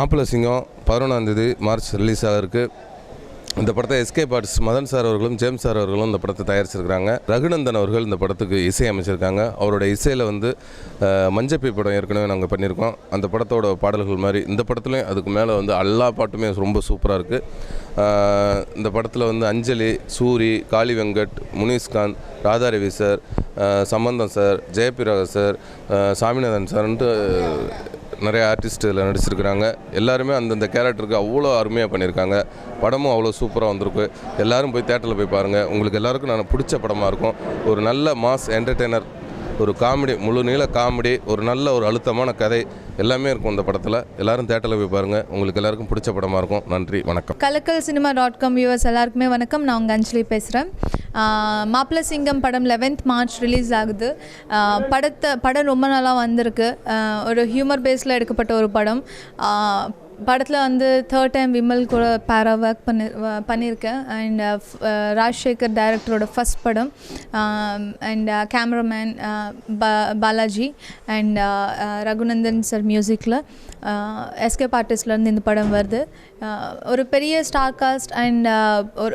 மாப்பிள்ளை சிங்கம் 11ஆம் மார்ச் ரிலீஸ் ஆகிருக்கு. இந்த படத்தை எஸ்கேப் ஆர்டிஸ்ட் மதன் சார் அவர்களும் ஜேம்ஸ் சார் அவர்களும் இந்த படத்தை தயாரிச்சிருக்கிறாங்க. ரகுநந்தன் அவர்கள் இந்த படத்துக்கு இசை அமைச்சிருக்காங்க. அவரோட இசையில் மஞ்சப்பை படம் ஏற்கனவே நாங்கள் பண்ணியிருக்கோம். அந்த படத்தோட பாடல்கள் மாதிரி இந்த படத்துலையும் அதுக்கு மேலே எல்லா பாட்டுமே ரொம்ப சூப்பராக இருக்குது. இந்த படத்தில் அஞ்சலி, சூரி, காளி வெங்கட், முனிஷ்காந்த், ராதாரவி சார், சம்பந்தம் சார், ஜெயபிரகா சார், சாமிநாதன் சார்ன்ட்டு நிறைய ஆர்டிஸ்ட் இதில் நடிச்சிருக்கிறாங்க. எல்லாருமே அந்தந்த கேரக்டருக்கு அவ்வளோ அருமையாக பண்ணியிருக்காங்க. படமும் அவ்வளோ சூப்பராக வந்திருக்கு. எல்லோரும் போய் தேட்டரில் போய் பாருங்கள். உங்களுக்கு எல்லாருக்கும் நான் பிடிச்ச படமாக இருக்கும். ஒரு நல்ல மாஸ் என்டர்டெய்னர், ஒரு காமெடி, முழு நீள காமெடி, ஒரு நல்ல ஒரு அழுத்தமான கதை எல்லாமே இருக்கும் இந்த படத்தில். எல்லோரும் தேட்டரில் போய் பாருங்கள். உங்களுக்கு எல்லாருக்கும் பிடிச்ச படமாக இருக்கும். நன்றி, வணக்கம். Kalakkalcinema.com viewers எல்லாருக்குமே வணக்கம். நான் உங்கள் அஞ்சலி பேசுகிறேன். மாப்பிள்ளை சிங்கம் படம் 11th மார்ச் ரிலீஸ் ஆகுது. படம் ரொம்ப நாளாக வந்திருக்கு. ஒரு ஹியூமர் பேஸில் எடுக்கப்பட்ட ஒரு படம். படத்தில் தேர்ட் டைம் விமல் கூட பேரா ஒர்க் பண்ணியிருக்கேன். அண்ட் ராஜசேகர் டைரக்டரோட ஃபஸ்ட் படம். And cameraman Balaji and Raghunandan sir மியூசிக்கில் எஸ்கேப் ஆர்டிஸ்ட்லேருந்து இந்த படம் வருது. ஒரு பெரிய ஸ்டார் காஸ்ட் அண்ட்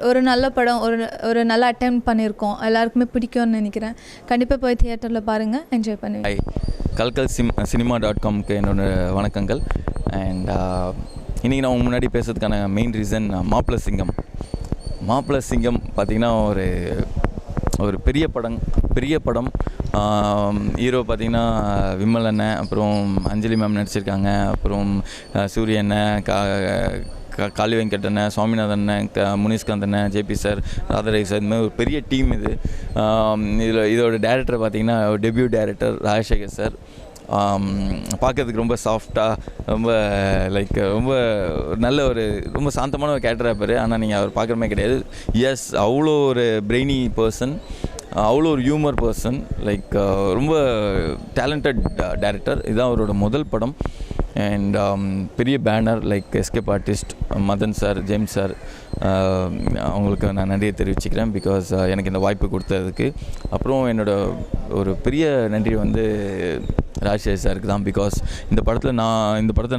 ஒரு நல்ல படம், ஒரு நல்ல அட்டெம்ப்ட் பண்ணியிருக்கோம். எல்லாருக்குமே பிடிக்கும்னு நினைக்கிறேன். கண்டிப்பாக போய் தியேட்டரில் பாருங்கள், என்ஜாய் பண்ணுவேன். Kalakkalcinema.comக்கு என்னோட வணக்கங்கள். அண்ட் இன்றைக்கி நான் முன்னாடி பேசுறதுக்கான மெயின் ரீசன் மாப்பிள்ளை சிங்கம் பார்த்திங்கன்னா ஒரு பெரிய படம். ஹீரோ பார்த்திங்கன்னா விமல் அண்ணன், அப்புறம் அஞ்சலி மேம் நடிச்சிருக்காங்க, அப்புறம் சூரிய அண்ணன், காளி வெங்கட் அண்ணன், சுவாமிநாதன் அண்ணன், முனிஷ்காந்த் அண்ணன், ஜேபி சார், ராதாரவி சார், இந்த மாதிரி ஒரு பெரிய டீம் இது. இதோட டேரக்டர் பார்த்திங்கன்னா டெபியூ டேரக்டர் ராஜசேகர் சார். பார்க்கறதுக்கு ரொம்ப சாஃப்டாக, ரொம்ப நல்ல ரொம்ப சாந்தமான ஒரு கேரக்டராக இருப்பார். ஆனால் நீங்கள் அவர் பார்க்குற கிடையாது. எஸ், அவ்வளோ ஒரு பிரெய்னி பர்சன், அவ்வளோ ஒரு ஹியூமர் பர்சன், ரொம்ப டேலண்டட் டேரக்டர். இதுதான் அவரோட முதல் படம். அண்ட் பெரிய banner escape artist Madan sir, James sir, அவங்களுக்கு நான் நன்றியை தெரிவிச்சுக்கிறேன். பிகாஸ் எனக்கு இந்த வாய்ப்பு கொடுத்ததுக்கு. அப்புறம் ஒரு பெரிய நன்றி ராஜசேகர் சாருக்கு தான். பிகாஸ் இந்த படத்தை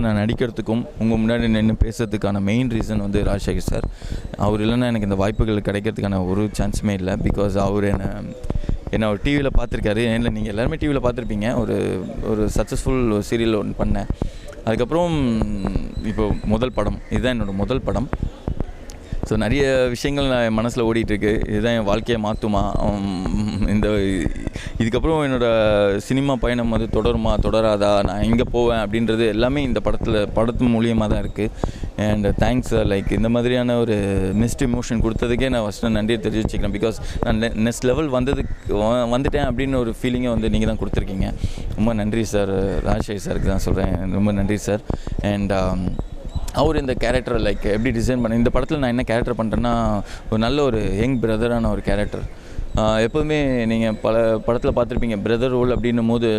நான் நடிக்கிறதுக்கும் உங்கள் முன்னாடி நின்று பேசுறதுக்கான மெயின் ரீசன் ராஜசேகர் சார். அவர் இல்லைன்னா எனக்கு இந்த வாய்ப்புகள் கிடைக்கிறதுக்கான ஒரு சான்ஸுமே இல்லை. பிகாஸ் அவர் என்னை ஒரு டிவியில் பார்த்துருக்காரு. இல்லை, நீங்கள் எல்லாருமே டிவியில் பார்த்துருப்பீங்க. ஒரு சக்ஸஸ்ஃபுல் சீரியல் ஒன்று பண்ணேன். அதுக்கப்புறம் இப்போ முதல் படம், இதுதான் என்னோடய முதல் படம். ஸோ நிறைய விஷயங்கள் நான் மனசில் ஓடிட்டுருக்கு. இதுதான் என் வாழ்க்கையை மாற்றுமா, இதுக்கப்புறம் என்னோடய சினிமா பயணம் தொடருமா தொடராதா, நான் எங்கே போவேன் அப்படின்றது எல்லாமே இந்த படத்து மூலியமாக தான் இருக்குது. அண்ட் தேங்க்ஸ் இந்த மாதிரியான ஒரு மிஸ்ட் இமோஷன் கொடுத்ததுக்கே நான் ஃபஸ்ட்டு நன்றியை தெரிவிச்சுக்கிறேன். பிகாஸ் நான் நெக்ஸ்ட் லெவல் வந்துட்டேன் அப்படின்னு ஒரு ஃபீலிங்கை நீங்கள் தான் கொடுத்துருக்கீங்க. ரொம்ப நன்றி சார். ராஜசேகர் சாருக்கு தான் சொல்கிறேன், ரொம்ப நன்றி சார். அண்ட் அவர் இந்த கேரக்டரை எப்படி டிசைன் பண்ண, இந்த படத்தில் நான் என்ன கேரக்டர் பண்ணுறேன்னா, ஒரு நல்ல ஒரு யங் பிரதரான ஒரு கேரக்டர். எப்போதுமே நீங்கள் பல படத்தில் பார்த்துருப்பீங்க, பிரதர் ரோல் அப்படின்னும் போது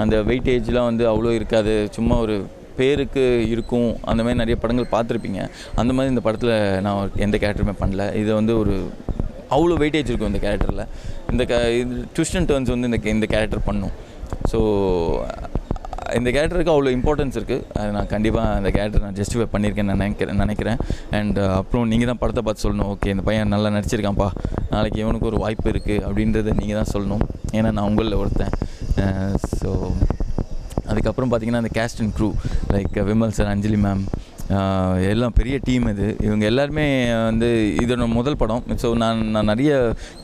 அந்த வெயிட்டேஜ்லாம் அவ்வளோ இருக்காது, சும்மா ஒரு பேருக்கு இருக்கும். அந்த மாதிரி நிறைய படங்கள் பார்த்துருப்பீங்க. அந்த மாதிரி இந்த படத்தில் நான் எந்த கேரக்டருமே பண்ணல. இது ஒரு அவ்வளோ வெயிட்டேஜ் இருக்கும் இந்த கேரக்டரில். இது ட்விஸ்ட் அண்ட் டர்ன்ஸ் இந்த கேரக்டர் பண்ணும். ஸோ இந்த கேரக்டருக்கு அவ்வளோ இம்பார்ட்டன்ஸ் இருக்குது. அது நான் கண்டிப்பாக அந்த கேரக்டர் நான் ஜஸ்டிஃபை பண்ணியிருக்கேன்னு நினைக்கிறேன். அண்ட் அப்புறம் நீங்கள் தான் படத்தை பார்த்து சொல்லணும், ஓகே இந்த பையன் நல்லா நடிச்சிருக்கான்ப்பா, நாளைக்கு இவனுக்கு ஒரு வாய்ப்பு இருக்குது அப்படின்றத நீங்கள் தான் சொல்லணும். ஏன்னா நான் உங்களில் ஒருத்தன். ஸோ அதுக்கப்புறம் பார்த்திங்கன்னா அந்த cast and crew Vimal sir, Anjali ma'am, எல்லாம் பெரிய டீம் இது. இவங்க எல்லாருமே இதோட முதல் படம். ஸோ நான் நிறைய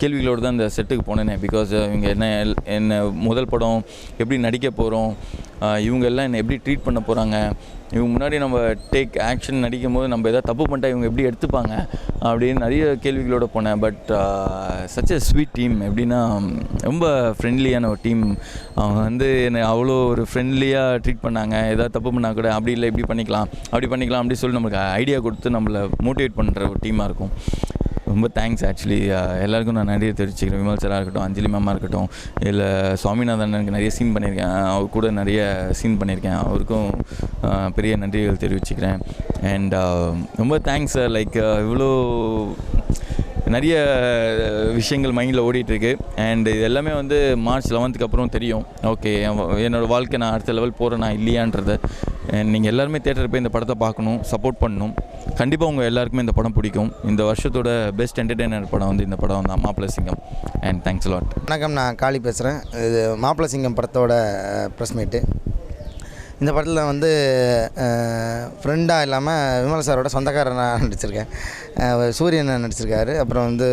கேள்விகளோடு தான் இந்த செட்டுக்கு போனேனே. பிகாஸ் இவங்க என்ன முதல் படம், எப்படி நடிக்க போகிறோம், இவங்க எல்லாம் என்னை எப்படி ட்ரீட் பண்ண போகிறாங்க, இவங்க முன்னாடி நம்ம டேக் ஆக்ஷன் நடிக்கும் போது நம்ம எதாவது தப்பு பண்ணிட்டா இவங்க எப்படி எடுத்துப்பாங்க அப்படின்னு நிறைய கேள்விகளோடு போனேன். But such a sweet team. எப்படின்னா ரொம்ப ஃப்ரெண்ட்லியான ஒரு டீம். அவங்க என்னை அவ்வளோ ஒரு ஃப்ரெண்ட்லியாக ட்ரீட் பண்ணாங்க. ஏதாவது தப்பு பண்ணால் கூட அப்படி இல்லை இப்படி பண்ணிக்கலாம் அப்படி சொல்லி நம்மளுக்கு ஐடியா கொடுத்து நம்மளை மோட்டிவேட் பண்ணுற ஒரு டீமாக இருக்கும். ரொம்ப தேங்க்ஸ் ஆக்சுவலி. எல்லாருக்கும் நான் நிறைய தெரிவிச்சுக்கிறேன். விமல் சாராக இருக்கட்டும், அஞ்சலி மேமாக இருக்கட்டும், இல்லை சுவாமிநாதனுக்கு நிறைய சீன் பண்ணியிருக்கேன், அவர் கூட நிறைய சீன் பண்ணியிருக்கேன், அவருக்கும் பெரிய நன்றிகள் தெரிவிச்சுக்கிறேன். அண்ட் ரொம்ப தேங்க்ஸ் சார். இவ்வளோ நிறைய விஷயங்கள் மைண்டில் ஓடிட்டுருக்கு. அண்ட் இது எல்லாமே மார்ச் 11க்கு அப்புறம் தெரியும். ஓகே, என்னோடய வாழ்க்கை நான் அடுத்த லெவல் போகிறேன்னா இல்லையான்றதை. நீங்கள் எல்லாருமே தேட்டருக்கு போய் இந்த படத்தை பார்க்கணும், சப்போர்ட் பண்ணணும். கண்டிப்பாக உங்கள் எல்லாருக்குமே இந்த படம் பிடிக்கும். இந்த வருஷத்தோட பெஸ்ட் என்டர்டெய்னர் படம் வந்து இந்த படம் தான், மாப்பிள்ளை சிங்கம். And thanks lot. வணக்கம், நான் காளி பேசுகிறேன். இது மாப்பிள்ளை சிங்கம் படத்தோட ப்ரெஸ் மீட்டு. இந்த படத்தில் வந்து ஃப்ரெண்டாக இல்லாமல் விமல் சாரோட சொந்தக்காரனாக நடிச்சிருக்கேன். சூரியன் நடிச்சிருக்காரு. அப்புறம் வந்து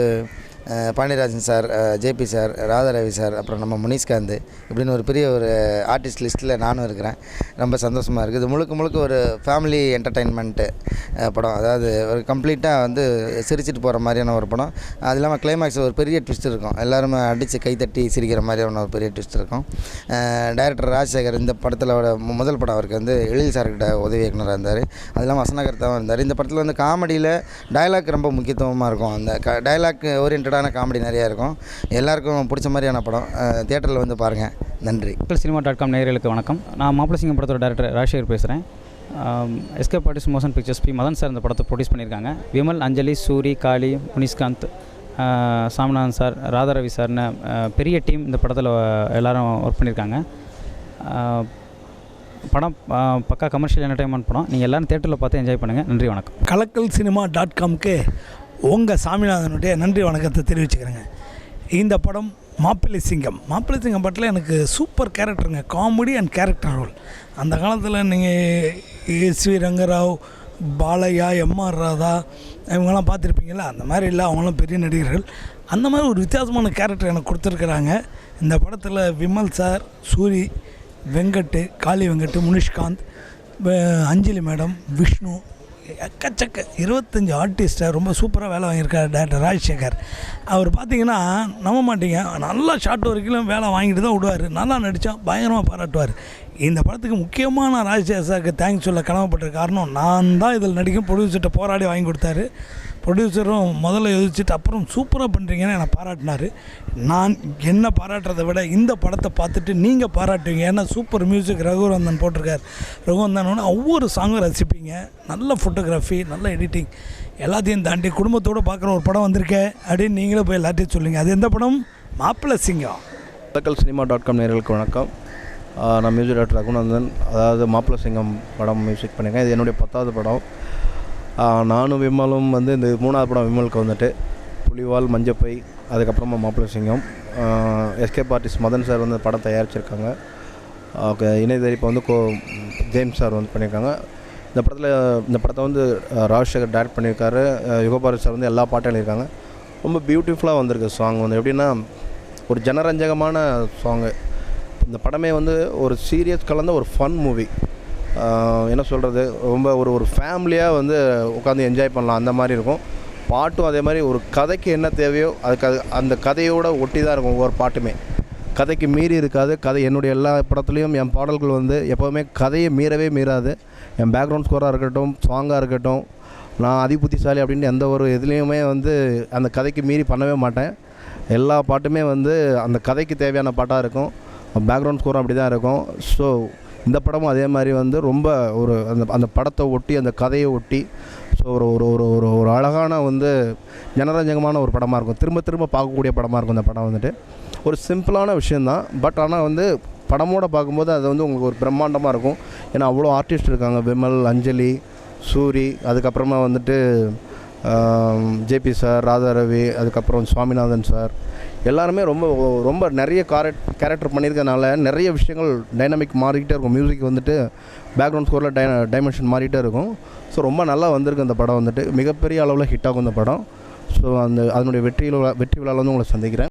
Pandiarajan sir, JP sir, Radharavi sir, அப்புறம் நம்ம முனிஷ்காந்த், இப்படின்னு ஒரு பெரிய ஒரு ஆர்டிஸ்ட் லிஸ்ட்டில் நானும் இருக்கிறேன். ரொம்ப சந்தோஷமாக இருக்குது. இது முழுக்க முழுக்க ஒரு ஃபேமிலி என்டர்டெயின்மெண்ட்டு படம். அதாவது ஒரு கம்ப்ளீட்டாக வந்து சிரிச்சிட்டு போகிற மாதிரியான ஒரு படம். அது இல்லாமல் கிளைமேக்ஸ் ஒரு பெரிய ட்விஸ்ட் இருக்கும். எல்லாருமே அடித்து கைத்தட்டி சிரிக்கிற மாதிரியான ஒரு பெரிய ட்விஸ்ட் இருக்கும். டைரக்டர் ராஜசேகர் இந்த படத்தில் முதல் படம் அவருக்கு வந்து எழில் சார்கிட்ட உதவி இயக்குனராக இருந்தார். அது இல்லாமல் வசனகர்த்தாவும் இருந்தார். இந்த படத்தில் வந்து காமெடியில் டைலாக் ரொம்ப முக்கியத்துவமாக இருக்கும். அந்த டைலாக் ஓரியன்டான காமெடி நிறையா இருக்கும். எல்லாருக்கும் பிடிச்ச மாதிரியான படம். தியேட்டரில் வந்து பாருங்கள். நன்றி. cinema.com நேயர்களுக்கு வணக்கம். நான் மாப்பிள்ளை சிங்கம் படத்தோட டைரக்டர் ராஜசேகர் பேசுகிறேன். Escape artist motion pictures P Madan sir இந்த படத்தை ப்ரொடியூஸ் பண்ணியிருக்காங்க. விமல், அஞ்சலி, சூரி, காளி, முனிஷ்காந்த், சாமிநாதன் சார், ராதாரவி சார்னு பெரிய டீம் இந்த படத்தில் எல்லோரும் ஒர்க் பண்ணியிருக்காங்க. படம் பக்கா கமர்ஷியல் என்டர்டைன்மெண்ட் படம். நீங்கள் எல்லோரும் தேட்டரில் பார்த்து என்ஜாய் பண்ணுங்கள். நன்றி, வணக்கம். கலக்கல் cinema.comக்கு உங்கள் சாமிநாதனுடைய நன்றி வணக்கத்தை தெரிவிச்சுக்கிறேங்க. இந்த படம் மாப்பிள்ளை சிங்கம். மாப்பிள்ளை சிங்கம் படத்தில் எனக்கு சூப்பர் கேரக்டருங்க. Comedy and character role. அந்த காலத்தில் நீங்கள் எஸ்வி ரங்கராவ், பாலையா, எம்ஆர் ராதா இவங்கெல்லாம் பார்த்துருப்பீங்களா? அந்த மாதிரி இல்லை, அவங்களாம் பெரிய நடிகர்கள். அந்த மாதிரி ஒரு வித்தியாசமான கேரக்டர் எனக்கு கொடுத்துருக்குறாங்க. இந்த படத்தில் விமல் சார், சூரி, வெங்கட்டு, காளி வெங்கட்டு, முனிஷ்காந்த், அஞ்சலி மேடம், விஷ்ணு, எக்கச்சக்க 25 ஆர்டிஸ்ட்டை ரொம்ப சூப்பராக வேலை வாங்கியிருக்கார் டைரக்டர் ராஜசேகர். அவர் பார்த்தீங்கன்னா நம்ப மாட்டீங்க, நல்லா ஷார்ட் வரைக்கும் வேலை வாங்கிட்டு தான் விடுவார். நல்லா நடித்தா பயங்கரமாக பாராட்டுவார். இந்த படத்துக்கு முக்கியமாக ராஜசேகர் சாருக்கு தேங்க்ஸ் சொல்ல கடமைப்பட்ட காரணம், நான் தான் இதில் நடிக்கும் ப்ரொடியூசர்கிட்ட போராடி வாங்கி கொடுத்தாரு. ப்ரொடியூசரும் முதல்ல யோசிச்சுட்டு அப்புறம் சூப்பராக பண்ணுறீங்கன்னு என்னை பாராட்டினார். நான் என்ன பாராட்டுறதை விட இந்த படத்தை பார்த்துட்டு நீங்கள் பாராட்டுவீங்க. ஏன்னா சூப்பர் மியூசிக் ரகுவந்தன் போட்டிருக்கார். ரகுவந்தன் ஒவ்வொரு சாங்கும் ரசிப்பீங்க. நல்ல ஃபோட்டோகிராஃபி, நல்ல எடிட்டிங், எல்லாத்தையும் தாண்டி குடும்பத்தோடு பார்க்குற ஒரு படம் வந்திருக்கேன் அப்படின்னு நீங்களே போய் எல்லாத்தையும் சொல்லுங்கள். அது எந்த படம்? மாப்பிள்ளை சிங்கம். கலக்கல் cinema.com நேயர்களுக்கு வணக்கம். நான் மியூசிக் டைரக்டர் ரகுநந்தன். அதாவது மாப்பிள்ளை சிங்கம் படம் மியூசிக் பண்ணியிருக்கேன். இது என்னுடைய 10வது படம். நானும் விமலும் வந்து இந்த 3வது படம் விமலுக்கு வந்துட்டு புலிவால், மஞ்சப்பை, அதுக்கப்புறமா மாப்பிள்ளை சிங்கம். எஸ்கே ஆர்டிஸ்ட் மதன் சார் வந்து படம் தயாரிச்சிருக்காங்க. இணையதறிப்பை வந்து ஜேம்ஸ் சார் வந்து பண்ணியிருக்காங்க. இந்த படத்தை வந்து ராஜசேகர் டைரக்ட் பண்ணியிருக்காரு. யுகபாரதி சார் வந்து எல்லா பாட்டும் எழுதியிருக்காங்க. ரொம்ப பியூட்டிஃபுல்லாக வந்திருக்கு சாங். வந்து எப்படின்னா ஒரு ஜனரஞ்சகமான சாங்கு. இந்த படமே வந்து ஒரு சீரியஸ் கலந்த ஒரு ஃபன் மூவி. என்ன சொல்கிறது, ரொம்ப ஒரு ஃபேமிலியாக வந்து உட்காந்து என்ஜாய் பண்ணலாம், அந்த மாதிரி இருக்கும். பாட்டும் அதே மாதிரி ஒரு கதைக்கு என்ன தேவையோ அந்த கதையோடு ஒட்டி தான் இருக்கும் ஒவ்வொரு பாட்டுமே. கதைக்கு மீறி இருக்காது. கதை என்னுடைய எல்லா படத்துலேயும் என் பாடல்கள் வந்து எப்போவுமே கதையை மீறாது. என் பேக்ரவுண்ட் ஸ்கோராக இருக்கட்டும், சாங்காக இருக்கட்டும், நான் அதிபுத்திசாலி அப்படின்னு எந்த ஒரு இதுலேயுமே வந்து அந்த கதைக்கு மீறி பண்ணவே மாட்டேன். எல்லா பாட்டுமே வந்து அந்த கதைக்கு தேவையான பாட்டாக இருக்கும். பேக்ரவுண்ட் ஸ்கோரும் அப்படி தான் இருக்கும். ஸோ இந்த படமும் அதே மாதிரி வந்து ரொம்ப ஒரு அந்த படத்தை ஒட்டி, அந்த கதையை ஒட்டி, ஸோ ஒரு ஒரு ஒரு ஒரு அழகான வந்து ஜனரஞ்சகமான ஒரு படமாக இருக்கும். திரும்ப திரும்ப பார்க்கக்கூடிய படமாக இருக்கும். இந்த படம் வந்துட்டு ஒரு சிம்பிளான விஷயந்தான். பட் ஆனால் வந்து படமோடு பார்க்கும்போது அது வந்து உங்களுக்கு ஒரு பிரம்மாண்டமாக இருக்கும். ஏன்னா அவ்வளோ ஆர்டிஸ்ட் இருக்காங்க. விமல், அஞ்சலி, சூரி, அதுக்கப்புறமா வந்துட்டு ஜேபி சார், ராதாரவி, அதுக்கப்புறம் சுவாமிநாதன் சார், எல்லாருமே ரொம்ப ரொம்ப நிறைய கேரக்டர் பண்ணியிருக்கனால நிறைய விஷயங்கள் டைனமிக் மாறிக்கிட்டே இருக்கும். மியூசிக் வந்துட்டு பேக்ரவுண்ட் ஸ்கோரில் டைமென்ஷன் மாறிக்கிட்டே இருக்கும். ஸோ ரொம்ப நல்லா வந்திருக்கு இந்த படம் வந்துட்டு. மிகப்பெரிய அளவில் ஹிட் ஆகும் இந்த படம். ஸோ அதனுடைய வெற்றி விழாவில் வந்து உங்களை சந்திக்கிறேன்.